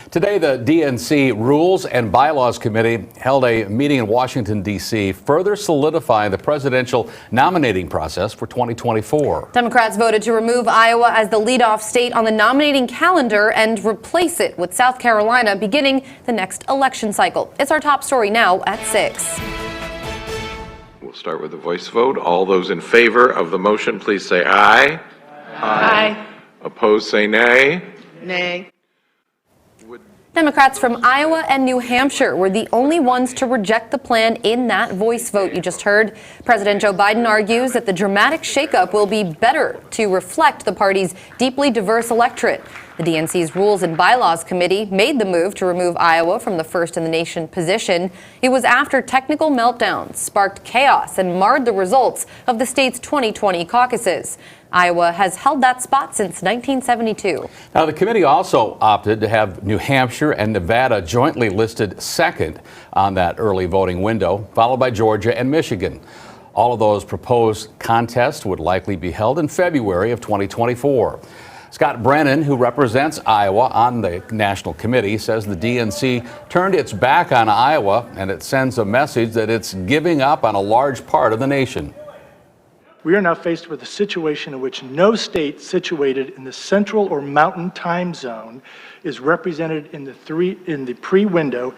Today, the DNC Rules and Bylaws Committee held a meeting in Washington, D.C., further solidifying the presidential nominating process for 2024. Democrats voted to remove Iowa as the leadoff state on the nominating calendar and replace it with South Carolina beginning the next election cycle. It's our top story now at 6. We'll start with a voice vote. All those in favor of the motion, please say aye. Aye. Opposed, say nay. Nay. Democrats from Iowa and New Hampshire were the only ones to reject the plan in that voice vote you just heard. President Joe Biden argues that the dramatic shakeup will be better to reflect the party's deeply diverse electorate. The DNC's Rules and Bylaws Committee made the move to remove Iowa from the first in the nation position. It was after technical meltdowns sparked chaos and marred the results of the state's 2020 caucuses. Iowa has held that spot since 1972. Now, the committee also opted to have New Hampshire and Nevada jointly listed second on that early voting window, followed by Georgia and Michigan. All of those proposed contests would likely be held in February of 2024. Scott Brennan, who represents Iowa on the National Committee, says the DNC turned its back on Iowa, and it sends a message that it's giving up on a large part of the nation. We are now faced with a situation in which no state situated in the central or mountain time zone is represented in the pre-window,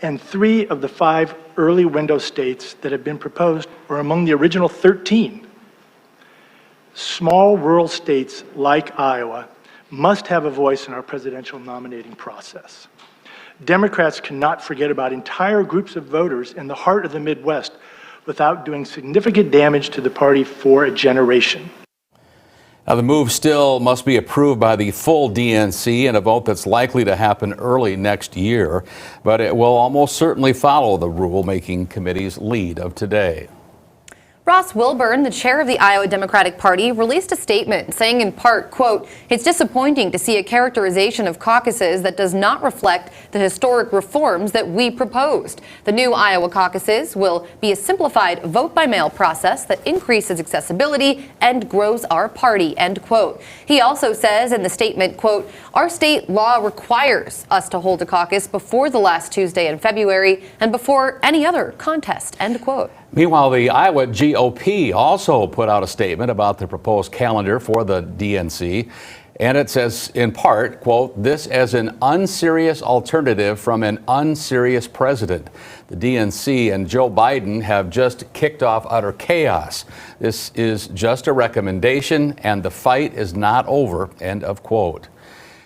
and 3 of the 5 early window states that have been proposed are among the original 13. Small rural states like Iowa must have a voice in our presidential nominating process. Democrats cannot forget about entire groups of voters in the heart of the Midwest without doing significant damage to the party for a generation. Now, the move still must be approved by the full DNC in a vote that's likely to happen early next year, but it will almost certainly follow the rulemaking committee's lead of today. Ross Wilburn, the chair of the Iowa Democratic Party, released a statement saying in part, quote, "It's disappointing to see a characterization of caucuses that does not reflect the historic reforms that we proposed. The new Iowa caucuses will be a simplified vote-by-mail process that increases accessibility and grows our party," end quote. He also says in the statement, quote, "Our state law requires us to hold a caucus before the last Tuesday in February and before any other contest," end quote. Meanwhile, the Iowa GOP also put out a statement about the proposed calendar for the DNC, and it says in part, quote, "This as an unserious alternative from an unserious president. The DNC and Joe Biden have just kicked off utter chaos. This is just a recommendation, and the fight is not over," end of quote.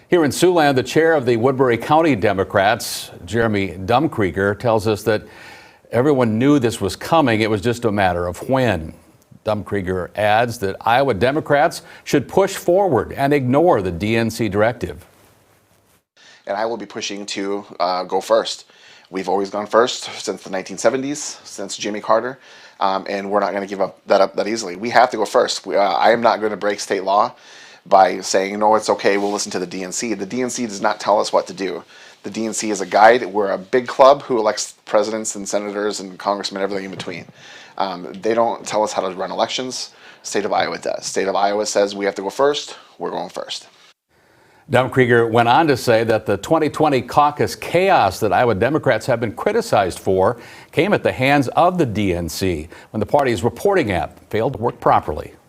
Here in Siouxland, the chair of the Woodbury County Democrats, Jeremy Dumkrieger, tells us that everyone knew this was coming. It was just a matter of when. Dumkrieger adds that Iowa Democrats should push forward and ignore the DNC directive. And I will be pushing to go first. We've always gone first since the 1970s, since Jimmy Carter, and we're not going to give up that easily. We have to go first. I am not going to break state law by saying, no, it's okay, we'll listen to the DNC. The DNC does not tell us what to do. The DNC is a guide. We're a big club who elects presidents and senators and congressmen, everything in between. They don't tell us how to run elections. State of Iowa does. State of Iowa says we have to go first. We're going first. Dumkrieger went on to say that the 2020 caucus chaos that Iowa Democrats have been criticized for came at the hands of the DNC when the party's reporting app failed to work properly.